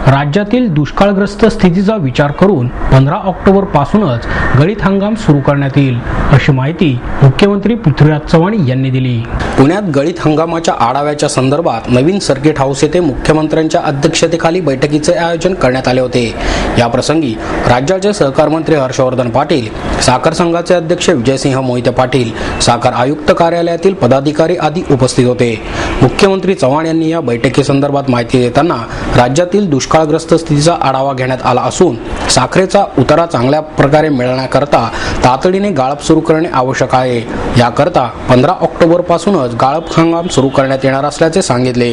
राज्यातील दुष्काळग्रस्त स्थितीचा विचार करून 15 ऑक्टोबर पासूनच गळीत हंगाम सुरू करण्यात येईल, अशी माहिती मुख्यमंत्री पृथ्वीराज चव्हाण यांनी दिली. पुण्यात गळीत हंगामाच्या आढाव्याच्या संदर्भात नवीन सर्किट हाऊस येथे मुख्यमंत्र्यांच्या अध्यक्षतेखाली बैठकीचे आयोजन करण्यात आले होते. या प्रसंगी राज्याचे सहकार मंत्री हर्षवर्धन पाटील, साखर संघाचे अध्यक्ष विजयसिंह मोहिते पाटील, साखर आयुक्त कार्यालयातील पदाधिकारी आदी उपस्थित होते. मुख्यमंत्री चव्हाण यांनी या बैठकीसंदर्भात माहिती देताना राज्यातील दुष्काळग्रस्त स्थितीचा आढावा घेण्यात आला असून साखरेचा उतारा चांगल्या प्रकारे मिळण्याकरता तातडीने गाळप सुरू करणे आवश्यक आहे. याकरता 15 ऑक्टोबर पासूनच गाळप हंगाम सुरू करण्यात येणार असल्याचे सांगितले.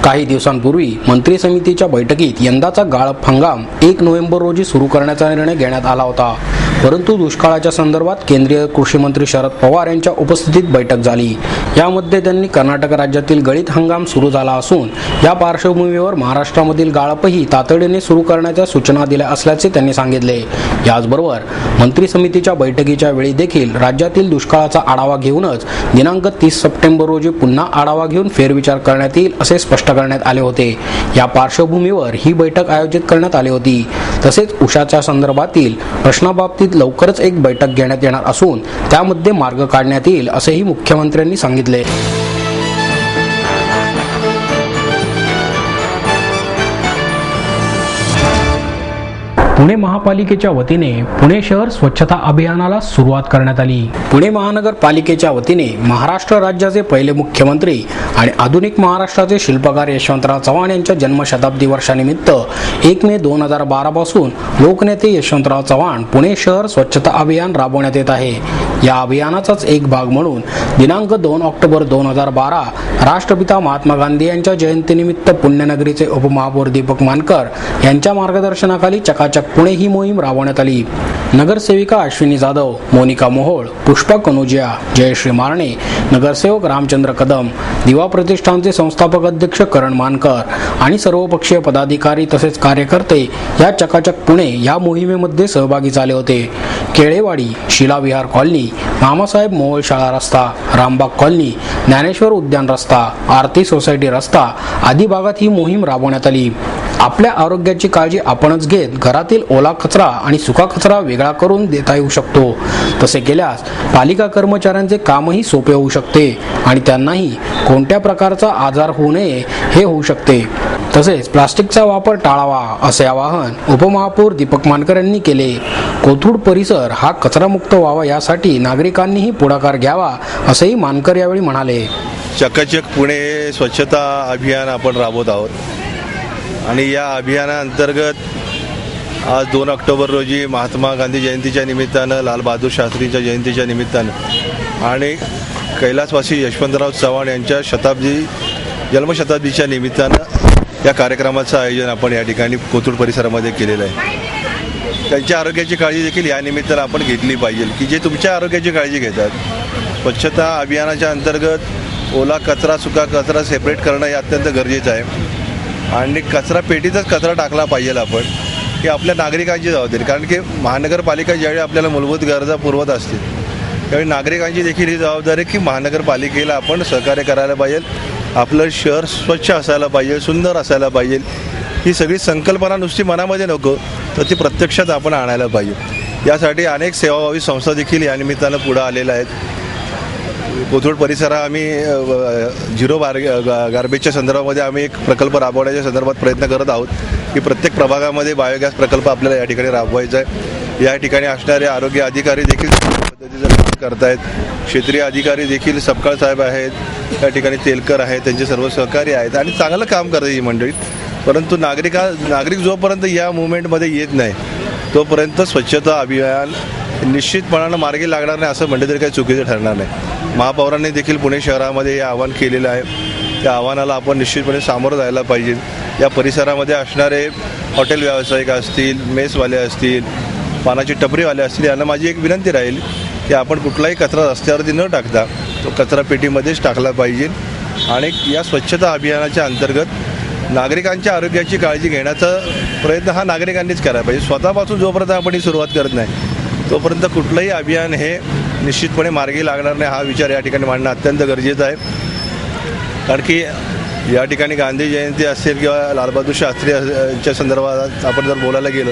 काही दिवसांपूर्वी मंत्री समितीच्या बैठकीत यंदाचा गाळप हंगाम 1 नोव्हेंबर रोजी सुरू करण्याचा निर्णय घेण्यात आला होता, परंतु दुष्काळाच्या संदर्भात केंद्रीय कृषी मंत्री शरद पवार यांच्या उपस्थितीत बैठक झाली. यामध्ये त्यांनी कर्नाटक राज्यातील गळीत हंगाम सुरू झाला असून या पार्श्वभूमीवर महाराष्ट्रामधील गाळपही तातडीने सुरू करण्याच्या सूचना दिल्या असल्याचे त्यांनी सांगितले. याचबरोबर मंत्री समितीच्या बैठकीच्या वेळी देखील राज्यातील दुष्काळाचा आढावा घेऊनच दिनांक 30 सप्टेंबर रोजी पुन्हा आढावा घेऊन फेरविचार करण्यात येईल असे स्पष्ट करण्यात आले होते. या पार्श्वभूमीवर ही बैठक आयोजित करण्यात आली होती. तसेच उषाच्या संदर्भातील प्रश्नाबाबतीत लवकरच एक बैठक घेण्यात येणार असून त्यामध्ये मार्ग काढण्यात येईल असेही मुख्यमंत्र्यांनी सांगितले. पुणे महापालिकेच्या वतीने पुणे शहर स्वच्छता अभियानाला सुरुवात करण्यात आली. पुणे महानगरपालिकेच्या वतीने महाराष्ट्र राज्याचे पहिले मुख्यमंत्री आणि आधुनिक महाराष्ट्राचे शिल्पकार यशवंतराव चव्हाण यांच्या जन्मशताब्दी वर्षानिमित्त 1 मे 2012 पासून लोकनेते यशवंतराव चव्हाण पुणे शहर स्वच्छता अभियान राबवण्यात येत आहे. या अभियानाचाच एक भाग म्हणून दिनांक 2 ऑक्टोबर 2012 राष्ट्रपिता महात्मा गांधी यांच्या जयंतीनिमित्त पुण्यनगरीचे उपमहापौर दीपक मानकर यांच्या मार्गदर्शनाखाली चकाचक पुणे ही मोहीम राबवण्यात आली. नगरसेविका अश्विनी जाधव, मोनिका मोहोळ, पुष्पा कनोजिया, जयश्री मारणे, नगरसेवक रामचंद्र कदम, दिवा प्रतिष्ठानचे संस्थापक अध्यक्ष करण मानकर आणि सर्वपक्षीय पदाधिकारी तसेच कार्यकर्ते या चकाचक पुणे या मोहिमेमध्ये सहभागी झाले होते. केळेवाडी, शिलाविहार कॉलनी, मामासाहेब मोहोळ शाळा रस्ता, रामबाग कॉलनी, ज्ञानेश्वर उद्यान रस्ता, आरती सोसायटी रस्ता आदी भागात ही मोहीम राबवण्यात आली. आपल्या आरोग्याची काळजी आपणच घेत घरातील ओला कचरा आणि सुका कचरा वेगळा करून देता येऊ शकतो. तसे केल्यास पालिका कर्मचाऱ्यांचे कामही सोपे होऊ शकते आणि त्यांनाही कोणत्या प्रकारचा आजार होऊ नये हे होऊ शकते. तसेच प्लास्टिकचा वापर टाळावा असे आवाहन उपमहापौर दीपक मानकर यांनी केले. कोथरूड परिसर हा कचरामुक्त व्हावा यासाठी नागरिकांनीही पुढाकार घ्यावा असेही मानकर यावेळी म्हणाले. चकाचक पुणे स्वच्छता अभियान आपण राबवत आहोत आणि या अभियानाअंतर्गत आज 2 ऑक्टोबर रोजी महात्मा गांधी जयंतीच्या निमित्तानं, लाल बहादूर शास्त्रींच्या जयंतीच्या निमित्तानं आणि कैलासवासी यशवंतराव चव्हाण यांच्या जन्मशताब्दीच्या निमित्तानं या कार्यक्रमाचं आयोजन आपण या ठिकाणी कोथरूड परिसरामध्ये केलेलं आहे. त्यांच्या आरोग्याची काळजी देखील या निमित्तानं आपण घेतली पाहिजे की जे तुमच्या आरोग्याची काळजी घेतात. स्वच्छता अभियानाच्या अंतर्गत ओला कचरा, सुका कचरा सेपरेट करणं हे अत्यंत गरजेचं आहे आणि कचरा पेटीतच कचरा टाकला पाहिजे आपण, ही आपल्या नागरिकांची जबाबदारी. कारण की महानगरपालिका ज्यावेळी आपल्याला मूलभूत गरजा पुरवत असते त्यावेळी नागरिकांची देखील ही जबाबदारी आहे की महानगरपालिकेला आपण सहकार्य करायला पाहिजे. आपलं शहर स्वच्छ असायला पाहिजे, सुंदर असायला पाहिजे. ही सगळी संकल्पना नुसती मनामध्ये नको तर ती प्रत्यक्षात आपण आणायला पाहिजे. यासाठी अनेक सेवाभावी संस्था देखील या निमित्तानं पुढं आलेल्या आहेत. कोथरूड परिसरात आम्ही झिरो गार्बेजच्या संदर्भामध्ये आम्ही एक प्रकल्प राबवण्याच्या संदर्भात प्रयत्न करत आहोत की प्रत्येक प्रभागामध्ये बायोगॅस प्रकल्प आपल्याला या ठिकाणी राबवायचा आहे. या ठिकाणी असणारे आरोग्य अधिकारी देखील पद्धतीचं काम करत आहेत. क्षेत्रीय अधिकारी देखील सपकाळ साहेब आहेत, या ठिकाणी तेलकर आहेत, त्यांचे सर्व सहकारी आहेत आणि चांगलं काम करते ही मंडळी. परंतु नागरिक जोपर्यंत या मुवमेंटमध्ये येत नाही तोपर्यंत स्वच्छता अभियान निश्चितपणानं मार्गी लागणार नाही असं म्हणलं तरी काही चुकीचं ठरणार नाही. महापौरांनी देखील पुणे शहरामध्ये हे आव्हान केलेलं आहे. त्या आव्हानाला आपण निश्चितपणे सामोरं जायला पाहिजे. या परिसरामध्ये असणारे हॉटेल व्यावसायिक असतील, मेसवाले असतील, पानाची टपरीवाले असतील, यांना माझी एक विनंती राहील की आपण कुठलाही कचरा रस्त्यावरती न टाकता तो कचरा पेटीमध्येच टाकला पाहिजे आणि या स्वच्छता अभियानाच्या अंतर्गत नागरिकांच्या आरोग्याची काळजी घेण्याचा प्रयत्न हा नागरिकांनीच करायला पाहिजे. स्वतःपासून जोपर्यंत आपण ही सुरुवात करत नाही तोपर्यंत कुठलंही अभियान हे निश्चितपणे मार्गी लागणार नाही. हा विचार या ठिकाणी मांडणं अत्यंत गरजेचं आहे. कारण की या ठिकाणी गांधी जयंती असेल किंवा लालबहादूर शास्त्री यांच्या संदर्भात आपण जर बोलायला गेलो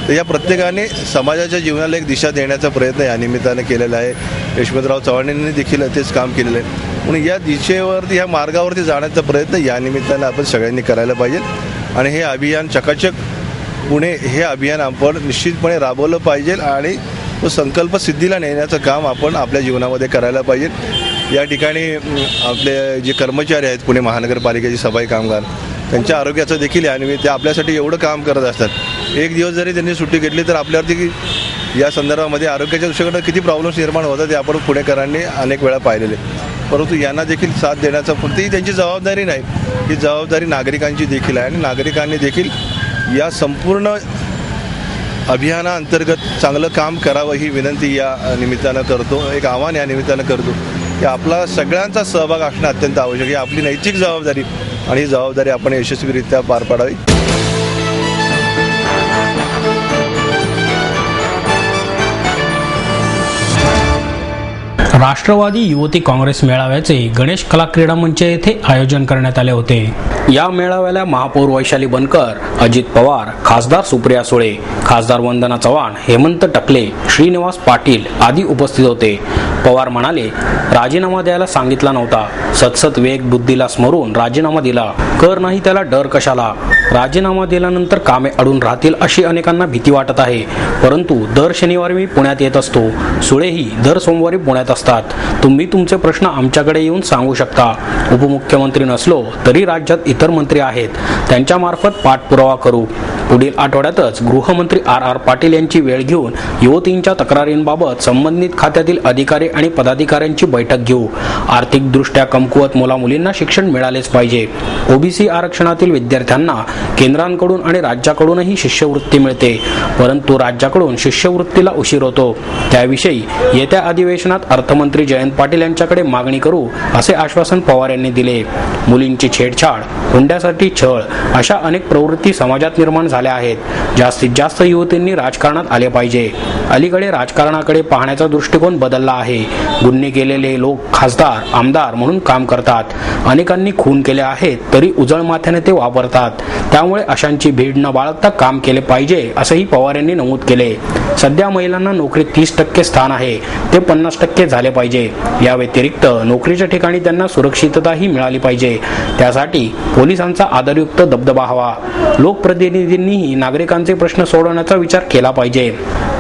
तर या प्रत्येकाने समाजाच्या जीवनाला एक दिशा देण्याचा प्रयत्न या निमित्तानं केलेला आहे. यशवंतराव चव्हाणांनी देखील तेच काम केलेलं आहे. म्हणून या दिशेवरती, ह्या मार्गावरती जाण्याचा प्रयत्न या निमित्तानं आपण सगळ्यांनी करायला पाहिजे. आणि हे अभियान चकाचक पुणे हे अभियान आपण निश्चितपणे राबवलं पाहिजे आणि तो संकल्प सिद्धीला नेण्याचं काम आपण आपल्या जीवनामध्ये करायला पाहिजे. या ठिकाणी आपले जे कर्मचारी आहेत पुणे महानगरपालिकेचे सफाई कामगार, त्यांच्या आरोग्याचं देखील यानिमित्त आपल्यासाठी एवढं काम करत असतात. एक दिवस जरी त्यांनी सुट्टी घेतली तर आपल्यावरती या संदर्भामध्ये आरोग्याच्या दृष्टीकडे किती प्रॉब्लेम्स निर्माण होतात ते आपण पुणेकरांनी अनेक वेळा पाहिलेले. परंतु यांना देखील साथ देण्याचा फक्त ही त्यांची जबाबदारी नाही, ही जबाबदारी नागरिकांची देखील आहे. आणि नागरिकांनी देखील या संपूर्ण अभियानाअंतर्गत चांगलं काम करावं ही विनंती या निमित्तानं करतो, एक आव्हान या निमित्तानं करतो की आपला सगळ्यांचा सहभाग असणं अत्यंत आवश्यक आहे. आपली नैतिक जबाबदारी आणि ही जबाबदारी आपण यशस्वीरित्या पार पाडावी. राष्ट्रवादी युवती काँग्रेस मेळाव्याचे गणेश कला क्रीडा मंच येथे आयोजन करण्यात आले होते. या मेळाव्याला महापौर वैशाली बनकर, अजित पवार, खासदार सुप्रिया सुळे, खासदार वंदना चव्हाण, हेमंत टकले, श्रीनिवास पाटील आदी उपस्थित होते. पवार म्हणाले, राजीनामा द्यायला सांगितला नव्हता, सतसत वेग बुद्धीला स्मरून राजीनामा दिला. कर नाही त्याला डर कशाला. राजीनामा दिल्यानंतर कामे अडून राहतील अशी अनेकांना भीती वाटत आहे. परंतु दर शनिवारी मी पुण्यात येत असतो. सुळेही दर सोमवारी पुण्यात असतात. तुम्ही तुमचे प्रश्न आमच्याकडे येऊन सांगू शकता. उपमुख्यमंत्री नसलो तरी राज्यात इतर मंत्री आहेत, त्यांच्या मार्फत पाठपुरावा करू. पुढील आठवड्यातच गृहमंत्री आर पाटील यांची वेळ घेऊन युवतींच्या तक्रारींबाबत संबंधित खात्यातील अधिकारी आणि पदाधिकाऱ्यांची बैठक घेऊ. आर्थिकदृष्ट्या कमकुवत मुलामुलींना शिक्षण मिळालेच पाहिजे. ओबीसी आरक्षणातील विद्यार्थ्यांना केंद्रांकडून आणि राज्याकडूनही शिष्यवृत्ती मिळते, परंतु राज्याकडून शिष्यवृत्तीला उशीर होतो. त्याविषयी येत्या अधिवेशनात अर्थमंत्री जयंत पाटील यांच्याकडे मागणी करू असे आश्वासन पवार यांनी दिले. मुलींची छेडछाड, हुंड्यासाठी छळ अशा अनेक प्रवृत्ती समाजात निर्माण झाल्या आहेत. जास्तीत जास्त युवतींनी राजकारणात आले पाहिजे. अलीकडे राजकारणाकडे पाहण्याचा दृष्टिकोन बदलला आहे. गुन्हे केलेले लोक खासदार, आमदार म्हणून काम करतात. अनेकांनी खून केले आहेत तरी उजळ माथ्याने ते वापरतात. त्यामुळे अशांची भीड न बाळगता काम केले पाहिजे असेही पवार यांनी नमूद केले. सध्या महिलांना नोकरीत 30% स्थान आहे, ते 50% झाले पाहिजे. या व्यतिरिक्त नोकरीच्या ठिकाणी त्यांना सुरक्षितताही मिळाली पाहिजे. त्यासाठी पोलिसांचा आदरयुक्त दबदबा हवा. लोकप्रतिनिधींनीही नागरिकांचे प्रश्न सोडवण्याचा विचार केला पाहिजे.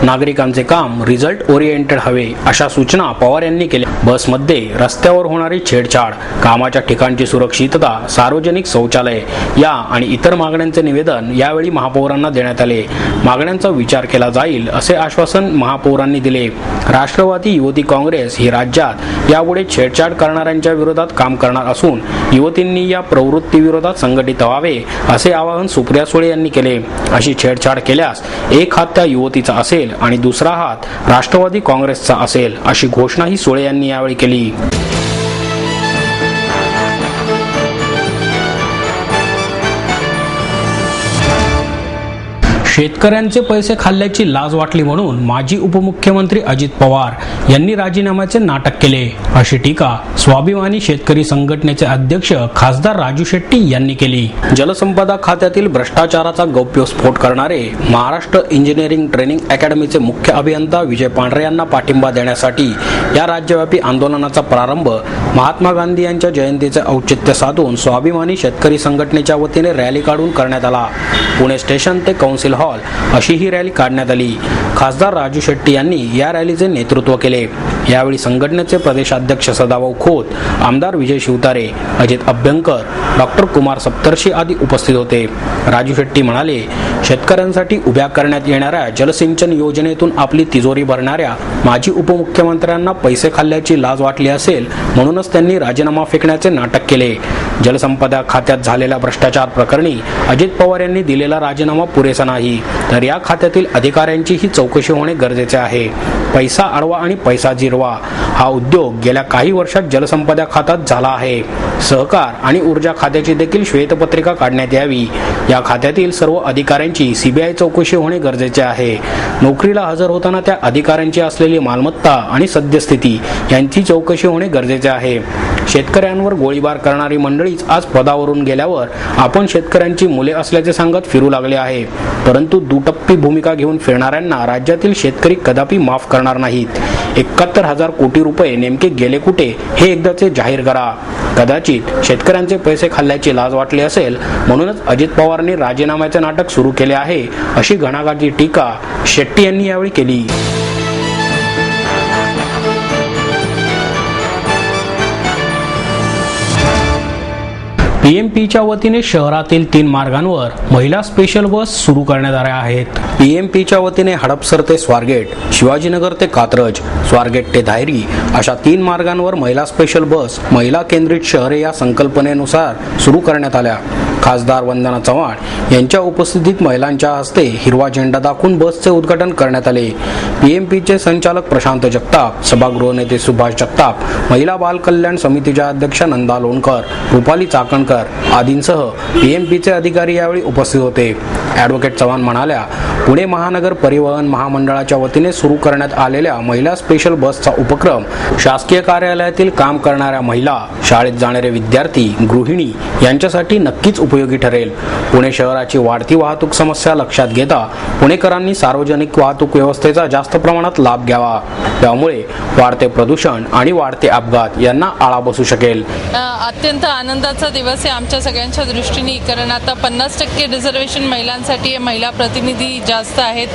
नागरिकांचे काम रिझल्ट ओरिएंटेड हवे अशा सूचना पवार यांनी केल्या. बसमध्ये रस्त्यावर होणारी छेडछाड, कामाच्या ठिकाणची सुरक्षितता, सार्वजनिक शौचालय या आणि इतर मागण्यांचे निवेदन यावेळी महापौरांना देण्यात आले. मागण्यांचा विचार केला जाईल असे आश्वासन महापौरांनी दिले. राष्ट्रवादी युवती काँग्रेस ही राज्यात यापुढे छेडछाड करणाऱ्यांच्या विरोधात काम करणार असून युवतींनी या प्रवृत्तीविरोधात संघटित व्हावे असे आवाहन सुप्रिया सुळे यांनी केले. अशी छेडछाड केल्यास एक हात त्या युवतीचा असेल आणि दुसरा हात राष्ट्रवादी काँग्रेसचा असेल अशी घोषणाही सुळे यांनी यावेळी केली. शेतकऱ्यांचे पैसे खाल्ल्याची लाज वाटली म्हणून माजी उपमुख्यमंत्री अजित पवार यांनी राजीनाम्याचे नाटक केले अशी टीका स्वाभिमानी शेतकरी संघटनेचे अध्यक्ष खासदार राजू शेट्टी यांनी केली. जलसंपदा खात्यातील भ्रष्टाचाराचा गौप्यस्फोट करणारे महाराष्ट्र इंजिनिअरिंग ट्रेनिंग अकॅडमीचे मुख्य अभियंता विजय पांढरे यांना पाठिंबा देण्यासाठी या राज्यव्यापी आंदोलनाचा प्रारंभ महात्मा गांधी यांच्या जयंतीचे औचित्य साधून स्वाभिमानी शेतकरी संघटनेच्या वतीने रॅली काढून करण्यात आला. पुणे स्टेशन ते कौन्सिल हॉल अशी ही रॅली काढण्यात आली. खासदार राजू शेट्टी यांनी या रॅलीचे नेतृत्व केले. यावेळी संघटनेचे प्रदेशाध्यक्ष सदाभाऊ खोत, आमदार विजय शिवतारे, अजित अभ्यंकर, डॉक्टर कुमार सप्तर्षी आदी उपस्थित होते. राजू शेट्टी म्हणाले, शेतकऱ्यांसाठी उभ्या करण्यात येणाऱ्या जलसिंचन योजनेतून आपली तिजोरी भरणाऱ्या माजी उपमुख्यमंत्र्यांना पैसे खाल्ल्याची लाज वाटली असेल म्हणूनच त्यांनी राजीनामा फेकण्याचे नाटक केले. जलसंपदा खात्यात झालेल्या भ्रष्टाचार प्रकरणी अजित पवार यांनी दिलेला राजीनामा पुरेसा नाही, तर या खात्यातील अधिकाऱ्यांची ही चौकशी होणे गरजेचे आहे. पैसा अडवा आणि पैसा जिरवा हा उद्योग गेल्या काही वर्षात जलसंपदा खात्यात झाला आहे. सहकार आणि ऊर्जा खात्याची देखील श्वेतपत्रिका काढण्यात यावी. या खात्यातील सर्व अधिकाऱ्यांची सीबीआय चौकशी होणे गरजेचे आहे. नोकरीला हजर होताना त्या अधिकाऱ्यांची असलेली मालमत्ता आणि सद्यस्थिती यांची चौकशी होणे गरजेचे आहे. शेतकऱ्यांवर गोळीबार करणारी मंडळीच आज पदावरून गेल्यावर आपण शेतकऱ्यांची मुले असल्याचे सांगत फिरू लागले आहे. परंतु दुटप्पी भूमिका घेऊन फिरणाऱ्यांना राज्यातील शेतकरी कदापि माफ करणार नाहीत. 71,000 कोटी रुपये नेमके गेले कुठे हे एकदाचे जाहीर करा. कदाचित शेतकऱ्यांचे पैसे खाल्ल्याची लाज वाटली असेल म्हणूनच अजित पवारांनी राजीनाम्याचे नाटक सुरू केले आहे, अशी घणाघाती टीका शेट्टी यांनी यावेळी केली. पीएमपीच्या वतीने शहरातील 3 मार्गांवर महिला स्पेशल बस सुरू करण्यात आल्या आहेत. पीएमपीच्या वतीने हडपसर ते स्वारगेट, शिवाजीनगर ते कात्रज, स्वारगेट ते धायरी अशा 3 मार्गांवर महिला स्पेशल बस महिला केंद्रित शहरे या संकल्पनेनुसार सुरू करण्यात आल्या. खासदार वंदना चव्हाण यांच्या उपस्थितीत महिलांच्या हस्ते हिरवा झेंडा दाखवून बसचे उद्घाटन करण्यात आले. पीएमपीचे संचालक प्रशांत जगताप, सभागृह नेते सुभाष जगताप, महिला बाल कल्याण समितीच्या अध्यक्षा नंदा लोणकर, रुपाली चाकणकर आदींसह पीएमपीचे अधिकारी यावेळी उपस्थित होते. ॲडव्होकेट चव्हाण म्हणाल्या, पुणे महानगर परिवहन महामंडळाच्या वतीने सुरू करण्यात आलेल्या महिला स्पेशल बसचा उपक्रम शासकीय कार्यालयातील काम करणाऱ्या महिला, शाळेत जाणारे विद्यार्थी, गृहिणी यांच्यासाठी नक्कीच उपयोगी ठरेल. पुणे शहराची वाढती वाहतूक समस्या लक्षात घेता पुणेकरांनी सार्वजनिक वाहतूक व्यवस्थेचा जास्त प्रमाणात लाभ घ्यावा. त्यामुळे वाढते प्रदूषण आणि वाढते अपघात यांना आळा बसू शकेल. अत्यंत आनंदाचा दिवस आहे आमच्या सगळ्यांच्या दृष्टीने, कारण आता 50% रिझर्वेशन महिलांसाठी, महिला प्रतिनिधी जास्त आहेत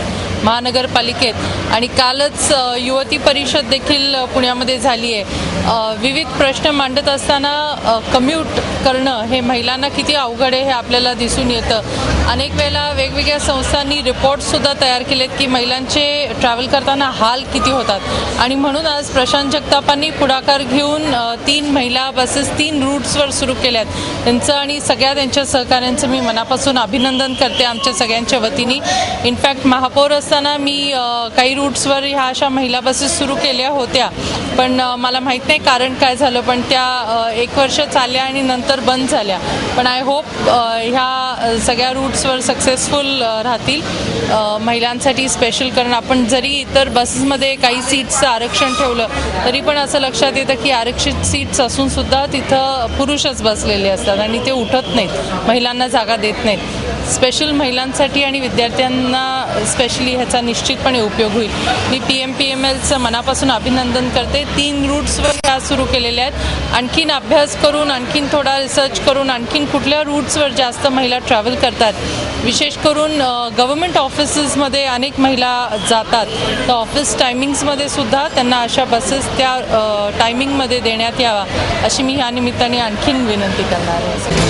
महानगरपालिकेत. आणि कालच युवती परिषद देखील पुण्यामध्ये झाली आहे. विविध प्रश्न मांडत असताना कम्यूट करणं हे महिलांना किती अवघड आहे हे आपल्याला दिसून येतं. अनेक वेळेला वेगवेगळ्या संस्थांनी रिपोर्टसुद्धा तयार केलेत की महिलांचे ट्रॅव्हल करताना हाल किती होतात. आणि म्हणून आज प्रशांत जगतापांनी पुढाकार घेऊन 3 महिला बसेस 3 रूट्सवर सुरू केल्यात. त्यांचं आणि सगळ्या त्यांच्या सहकाऱ्यांचं मी मनापासून अभिनंदन करते आमच्या सगळ्यांच्या वतीने. इनफॅक्ट महापौर असताना मी काही रूट्सवर ह्या अशा महिला बसेस सुरू केल्या होत्या, पण मला माहीत नाही कारण काय झालं, पण त्या 1 वर्ष चालल्या आणि नंतर बंद झाल्या. पण आय होप ह्या सगळ्या रूट्सवर सक्सेसफुल राहतील. महिलांसाठी स्पेशल, कारण आपण जरी इतर बसेसमध्ये काही सीट्सचं आरक्षण ठेवलं तरी पण असं लक्षात येतं की आरक्षित सीट्स असून सुद्धा तिथं पुरुषच बसलेले असतात आणि ते उठत नाहीत, महिलांना जागा देत नाहीत. स्पेशल महिलांसाठी आणि विद्यार्थ्यांना स्पेशली ह्याचा निश्चितपणे उपयोग होईल. मी PMPMLचं मनापासून अभिनंदन करते. 3 रूट्सवर ह्या सुरू केलेल्या आहेत. आणखीन अभ्यास करून, आणखीन थोडा रिसर्च करून, आणखीन कुठल्या रूट्सवर जास्त महिला ट्रॅव्हल करतात, विशेष करून गव्हर्नमेंट ऑफिसेसमध्ये अनेक महिला जातात, तर ऑफिस टायमिंग्समध्ये सुद्धा त्यांना अशा बसेस त्या टायमिंगमध्ये देण्यात यावा अशी मी ह्या निमित्ताने आणखीन विनंती करणार आहे.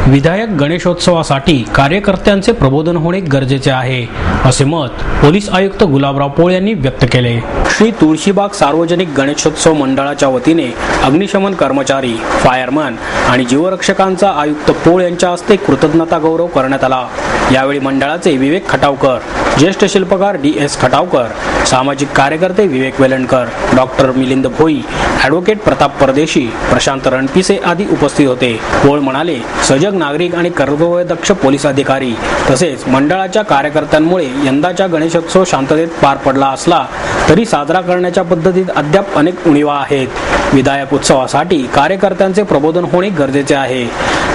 विधायक गणेशोत्सवासाठी कार्यकर्त्यांचे प्रबोधन होणे गरजेचे आहे, असे मत पोलीस आयुक्त गुलाबराव पोळ यांनी व्यक्त केले. श्री तुळशीबाग सार्वजनिक गणेशोत्सव मंडळाच्या वतीने अग्निशमन कर्मचारी, फायरमन आणि जीवरक्षकांचा आयुक्त पोळ यांच्या हस्ते कृतज्ञता गौरव करण्यात आला. यावेळी मंडळाचे विवेक खटावकर, ज्येष्ठ शिल्पकार DS खटावकर, सामाजिक कार्यकर्ते विवेक वेलणकर, डॉक्टर मिलिंद भोई, ॲडव्होकेट प्रताप परदेशी, प्रशांत रणपिसे आदी उपस्थित होते. पोळ म्हणाले, सजग नागरिक आणि कर्तव्यदक्ष पोलीस अधिकारी तसेच मंडळाच्या कार्यकर्त्यांमुळे यंदाचा गणेशोत्सव शांततेत पार पडला असला तरी साजरा करण्याच्या पद्धतीत अद्याप अनेक उणिवा आहेत. विधायक उत्सवासाठी कार्यकर्त्यांचे प्रबोधन होणे गरजेचे आहे.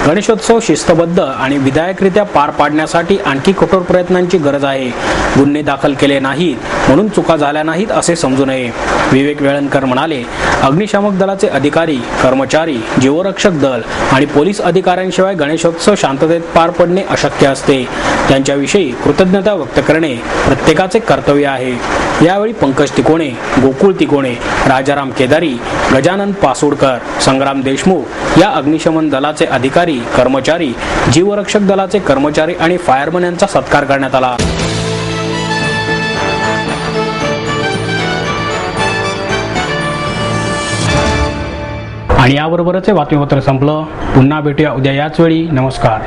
गणेशोत्सव शिस्तबद्ध आणि विधायकरित्या पार पाडण्यासाठी आणखी कठोर प्रयत्नांची गरज आहे. गुन्हे दाखल केले नाहीत म्हणून चुका झाल्या नाहीत असे समजू नये. विवेक वेळणकर म्हणाले, अग्निशामक दलाचे अधिकारी, कर्मचारी, जीवरक्षक दल आणि पोलीस अधिकाऱ्यांशिवाय गणेशोत्सव शांततेत पार पडणे अशक्य असते. त्यांच्याविषयी कृतज्ञता व्यक्त करणे प्रत्येकाचे कर्तव्य आहे. यावेळी पंकज तिकोणे, गोकुळ तिकोणे, राजाराम केदारी, गजानन पासोडकर, संग्राम देशमुख या अग्निशमन दलाचे अधिकारी, कर्मचारी, जीवरक्षक दलाचे कर्मचारी आणि फायरमन यांचा सत्कार करण्यात आला. आणि याबरोबरच हे बातमीपत्र संपलं. पुन्हा भेटूया उद्या याच वेळी. नमस्कार.